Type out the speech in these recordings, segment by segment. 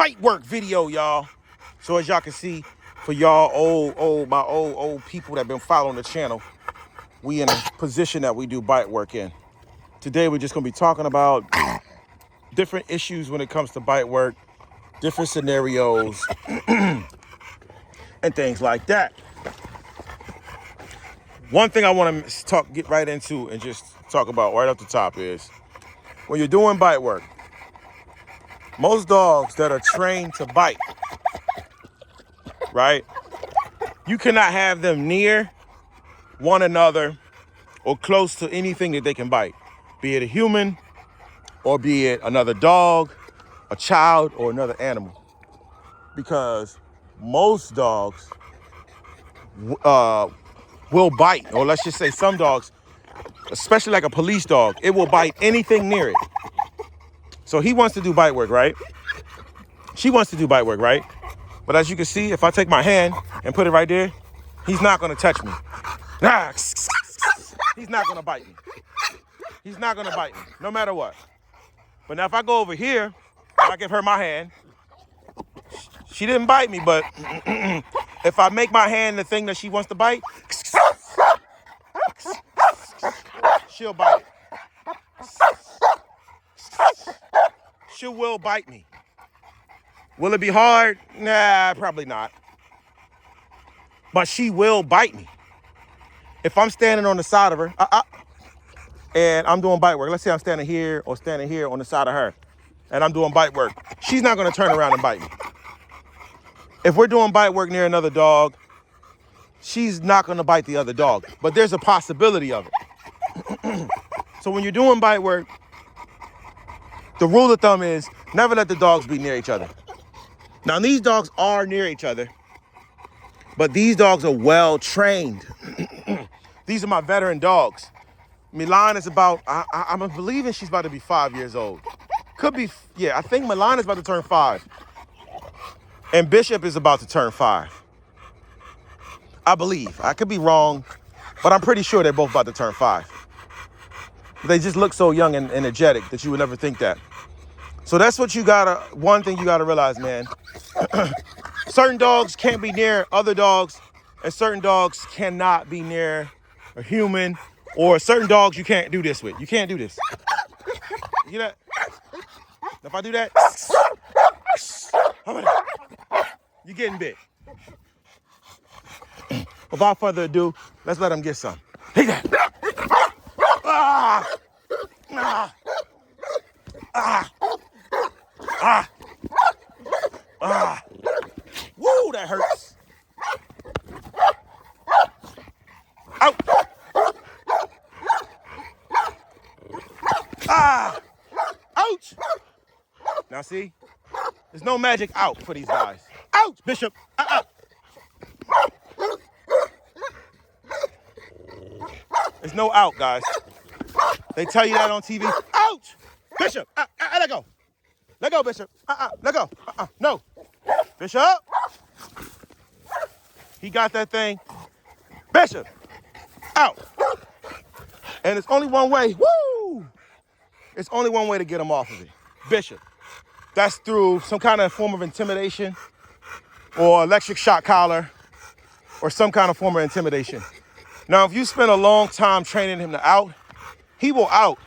bite work video, y'all. So as y'all can see, for y'all my old people that been following the channel, we in a position that we do bite work in. Today we're just gonna be talking about different issues when it comes to bite work, different scenarios, and things like that. One thing I want to get right into and just talk about right off the top is when you're doing bite work, most dogs that are trained to bite, right? You cannot have them near one another or close to anything that they can bite, be it a human or be it another dog, a child, or another animal. Because most dogs will bite, or let's just say some dogs, especially like a police dog, it will bite anything near it. So he wants to do bite work, right? She wants to do bite work, right? But as you can see, if I take my hand and put it right there, he's not gonna touch me. He's not gonna bite me. He's not gonna bite me, no matter what. But now if I go over here, and I give her my hand, she didn't bite me, but if I make my hand the thing that she wants to bite, she'll bite it. She will bite me. Will it be hard? Nah, probably not. But she will bite me. If I'm standing on the side of her, and I'm doing bite work, let's say I'm standing here or standing here on the side of her, and I'm doing bite work, she's not gonna turn around and bite me. If we're doing bite work near another dog, she's not gonna bite the other dog, but there's a possibility of it. So when you're doing bite work, the rule of thumb is never let the dogs be near each other. Now these dogs are near each other, but these dogs are well trained. These are my veteran dogs. Milan is about, I'm believing she's about to be 5 years old. Could be, yeah, I think Milan is about to turn 5. And Bishop is about to turn 5. I believe. I could be wrong, but I'm pretty sure they're both about to turn 5. They just look so young and energetic that you would never think that. So that's what one thing you gotta realize, man. Certain dogs can't be near other dogs, and certain dogs cannot be near a human, or certain dogs you can't do this with. You can't do this. You hear that? If I do that, you're getting bit. Without further ado, let's let him get some. Take that. Ah! Ah! Ah! Ah! Ah! Woo, that hurts. Out. Ah! Ouch! Now see, there's no magic out for these guys. Ouch, Bishop. There's no out, guys. They tell you that on TV. Ouch! Bishop, let go. Let go, Bishop. Let go. No. Bishop. He got that thing. Bishop. Out. And it's only one way. Woo! It's only one way to get him off of it. Bishop. That's through some kind of form of intimidation or electric shock collar or some kind of form of intimidation. Now, if you spend a long time training him to out, he will out.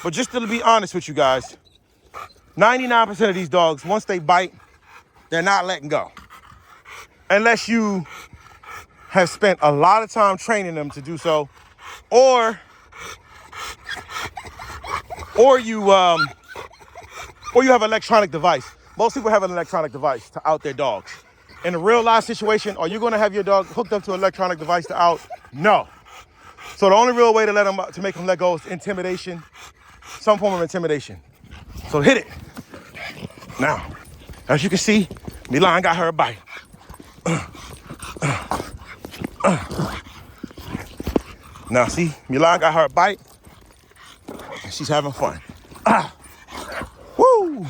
But just to be honest with you guys, 99% of these dogs, once they bite, they're not letting go. Unless you have spent a lot of time training them to do so, or you have an electronic device. Most people have an electronic device to out their dogs. In a real life situation, are you gonna have your dog hooked up to an electronic device to out? No. So the only real way to make him let go is intimidation, some form of intimidation. So hit it. Now, as you can see, Milan got her a bite. Now see, Milan got her a bite, and she's having fun. Woo!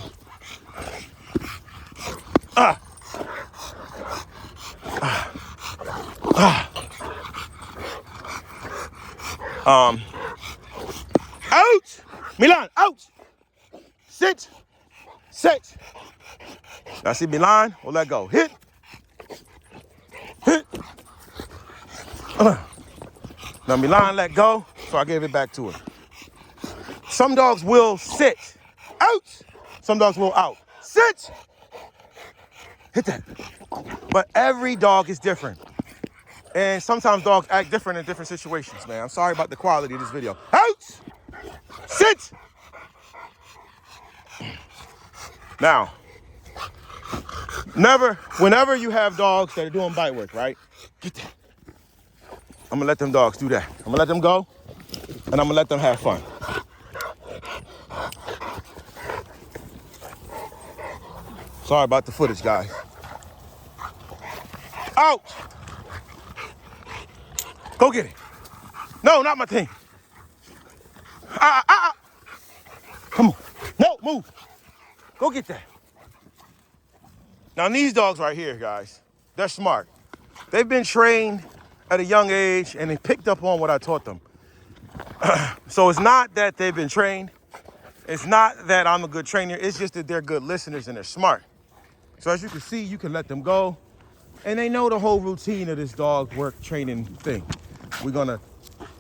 Out! Milan, out! Sit! Sit! Now see Milan, we'll let go. Hit. Hit. Now Milan let go, so I gave it back to her. Some dogs will sit. Out. Some dogs will out. Sit. Hit that. But every dog is different. And sometimes dogs act different in different situations, man. I'm sorry about the quality of this video. Out. Sit. Now, whenever you have dogs that are doing bite work, right? Get that. I'm gonna let them dogs do that. I'm gonna let them go, and I'm gonna let them have fun. Sorry about the footage, guys. Out! Go get it. No, not my team. Come on. No, move. Go get that. Now, these dogs right here, guys, they're smart. They've been trained at a young age, and they picked up on what I taught them. So it's not that they've been trained. It's not that I'm a good trainer. It's just that they're good listeners and they're smart. So as you can see, you can let them go. And they know the whole routine of this dog work training thing. We're gonna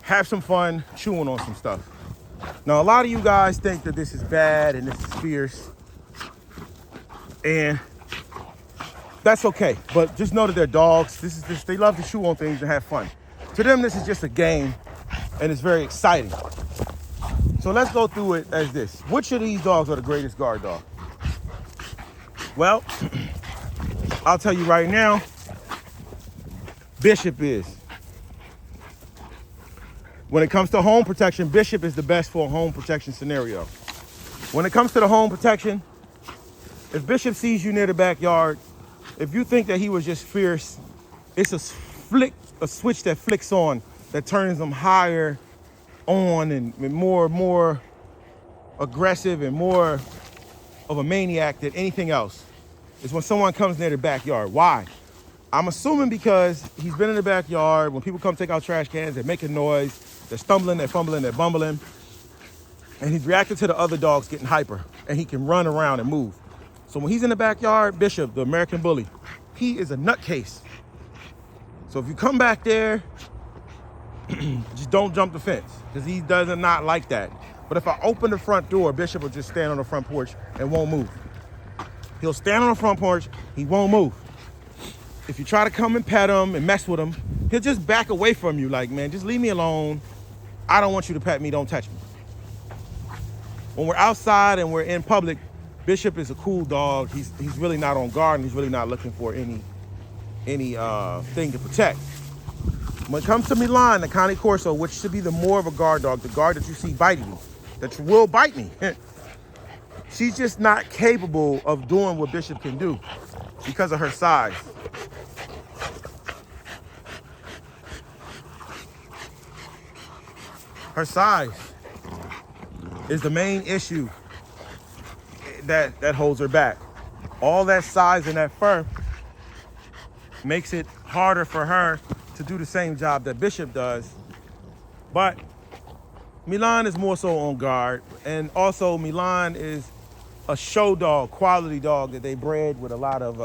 have some fun chewing on some stuff. Now, a lot of you guys think that this is bad and this is fierce. And that's okay. But just know that they're dogs. They love to chew on things and have fun. To them, this is just a game and it's very exciting. So let's go through it as this. Which of these dogs are the greatest guard dog? Well, I'll tell you right now, Bishop is. When it comes to home protection, Bishop is the best for a home protection scenario. When it comes to the home protection, if Bishop sees you near the backyard, if you think that he was just fierce, it's a switch that flicks on that turns them higher on and more aggressive and more of a maniac than anything else. Is when someone comes near the backyard. Why? I'm assuming because he's been in the backyard. When people come take out trash cans, they're making noise. They're stumbling, they're fumbling, they're bumbling. And he's reacting to the other dogs getting hyper. And he can run around and move. So when he's in the backyard, Bishop, the American bully, he is a nutcase. So if you come back there, just don't jump the fence. Because he does not like that. But if I open the front door, Bishop will just stand on the front porch and won't move. He'll stand on the front porch, he won't move. If you try to come and pet him and mess with him, he'll just back away from you like, man, just leave me alone. I don't want you to pet me, don't touch me. When we're outside and we're in public, Bishop is a cool dog. He's really not on guard and he's really not looking for any thing to protect. When it comes to Milan, the Cane Corso, which should be the more of a guard dog, the guard that you see biting me, that will bite me. She's just not capable of doing what Bishop can do because of her size. Her size is the main issue that holds her back. All that size and that fur makes it harder for her to do the same job that Bishop does. But Milan is more so on guard. And also Milan is a show dog, quality dog that they bred with a lot of,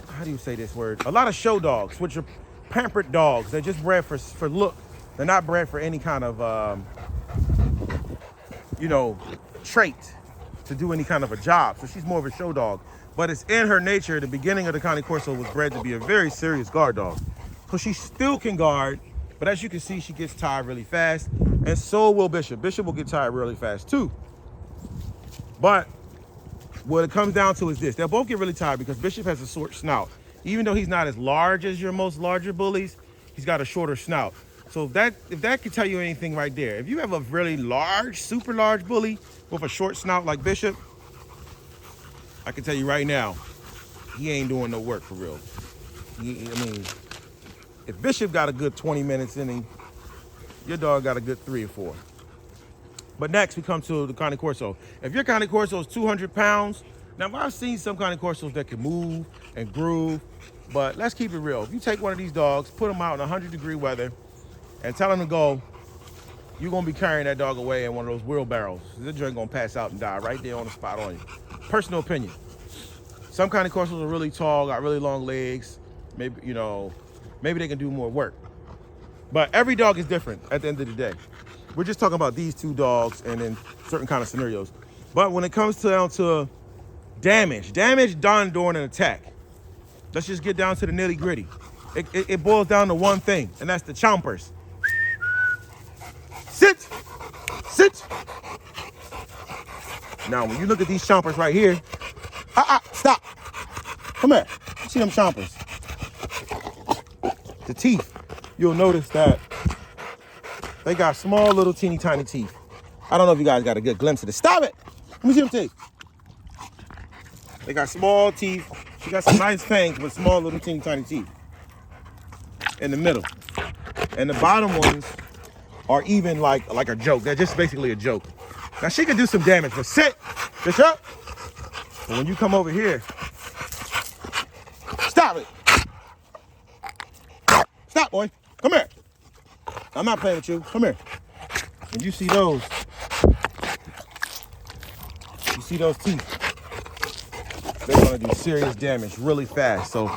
how do you say this word? A lot of show dogs, which are pampered dogs. They're just bred for look. They're not bred for any kind of, trait to do any kind of a job. So she's more of a show dog. But it's in her nature. The beginning of the Cane Corso was bred to be a very serious guard dog. So she still can guard, but as you can see, she gets tired really fast. And so will Bishop. Bishop will get tired really fast too. But what it comes down to is this. They'll both get really tired because Bishop has a short snout. Even though he's not as large as your most larger bullies, he's got a shorter snout. So if that can tell you anything right there, if you have a really large, super large bully with a short snout like Bishop, I can tell you right now, he ain't doing no work for real. If Bishop got a good 20 minutes in him, your dog got a good 3 or 4. But next we come to the Cane Corso. If your Cane Corso is 200 pounds, now I've seen some Cane Corsos that can move and groove, but let's keep it real. If you take one of these dogs, put them out in 100-degree weather, and tell them to go, you're gonna be carrying that dog away in one of those wheelbarrows. The joint gonna pass out and die right there on the spot on you. Personal opinion. Some kind of corsals are really tall, got really long legs. Maybe, you know, maybe they can do more work. But every dog is different at the end of the day. We're just talking about these two dogs and in certain kind of scenarios. But when it comes down to damage done during an attack, let's just get down to the nitty gritty. It boils down to one thing, and that's the chompers. Sit. Now, when you look at these chompers right here, stop. Come here. You see them chompers? The teeth. You'll notice that they got small, little, teeny, tiny teeth. I don't know if you guys got a good glimpse of this. Stop it. Let me see them teeth. They got small teeth. She got some nice fangs with small, little, teeny, tiny teeth in the middle. And the bottom ones are even like a joke. They're just basically a joke. Now, she can do some damage, but sit. Bitch up. But when you come over here, stop it. Stop, boy. Come here. I'm not playing with you. Come here. And you see those teeth. They're gonna do serious damage really fast. So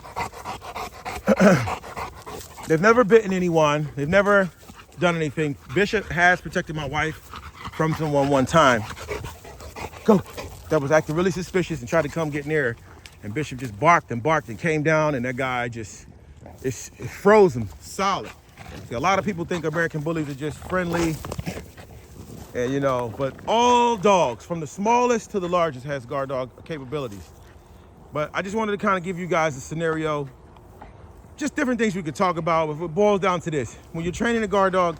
they've never bitten anyone. They've never done anything. Bishop has protected my wife from someone one time. Go. That was acting really suspicious and tried to come get near her. And Bishop just barked and came down, and that guy just, it froze him solid. See, a lot of people think American bullies are just friendly, and you know, but all dogs, from the smallest to the largest, has guard dog capabilities. But I just wanted to kind of give you guys a scenario, just different things we could talk about. If it boils down to this, when you're training a guard dog,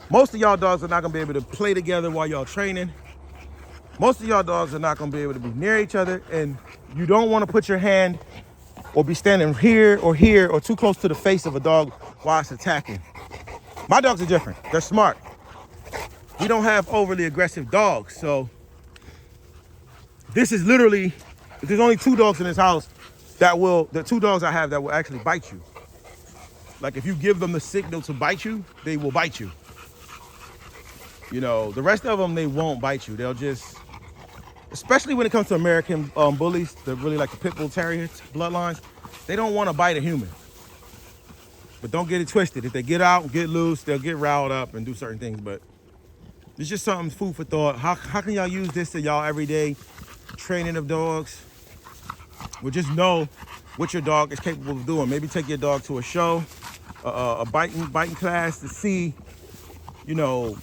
most of y'all dogs are not gonna be able to play together while y'all training. Most of y'all dogs are not gonna be able to be near each other, and you don't wanna put your hand or be standing here or too close to the face of a dog while it's attacking. My dogs are different. They're smart. We don't have overly aggressive dogs, so this is literally, if there's only 2 dogs in this house the 2 dogs I have that will actually bite you. Like, if you give them the signal to bite you, they will bite you. You know, the rest of them, they won't bite you. They'll just, especially when it comes to American bullies, they're really like the pit bull terrier bloodlines, they don't want to bite a human. But don't get it twisted. If they get out and get loose, they'll get riled up and do certain things. But it's just something, food for thought. How can y'all use this to y'all everyday training of dogs? Well, just know what your dog is capable of doing. Maybe take your dog to a show, a biting class to see, you know,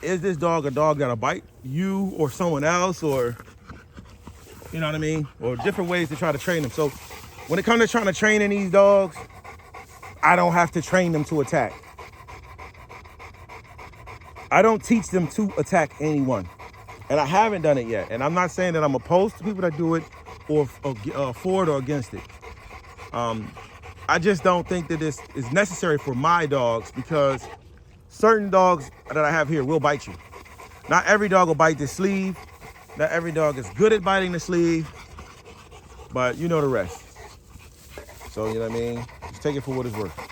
is this dog a dog that'll bite you or someone else, or, you know what I mean? Or different ways to try to train them. So when it comes to trying to train in these dogs, I don't have to train them to attack. I don't teach them to attack anyone. And I haven't done it yet. And I'm not saying that I'm opposed to people that do it or for it or against it. I just don't think that this is necessary for my dogs, because certain dogs that I have here will bite you. Not every dog will bite the sleeve. Not every dog is good at biting the sleeve, but you know the rest. So, you know what I mean? Just take it for what it's worth.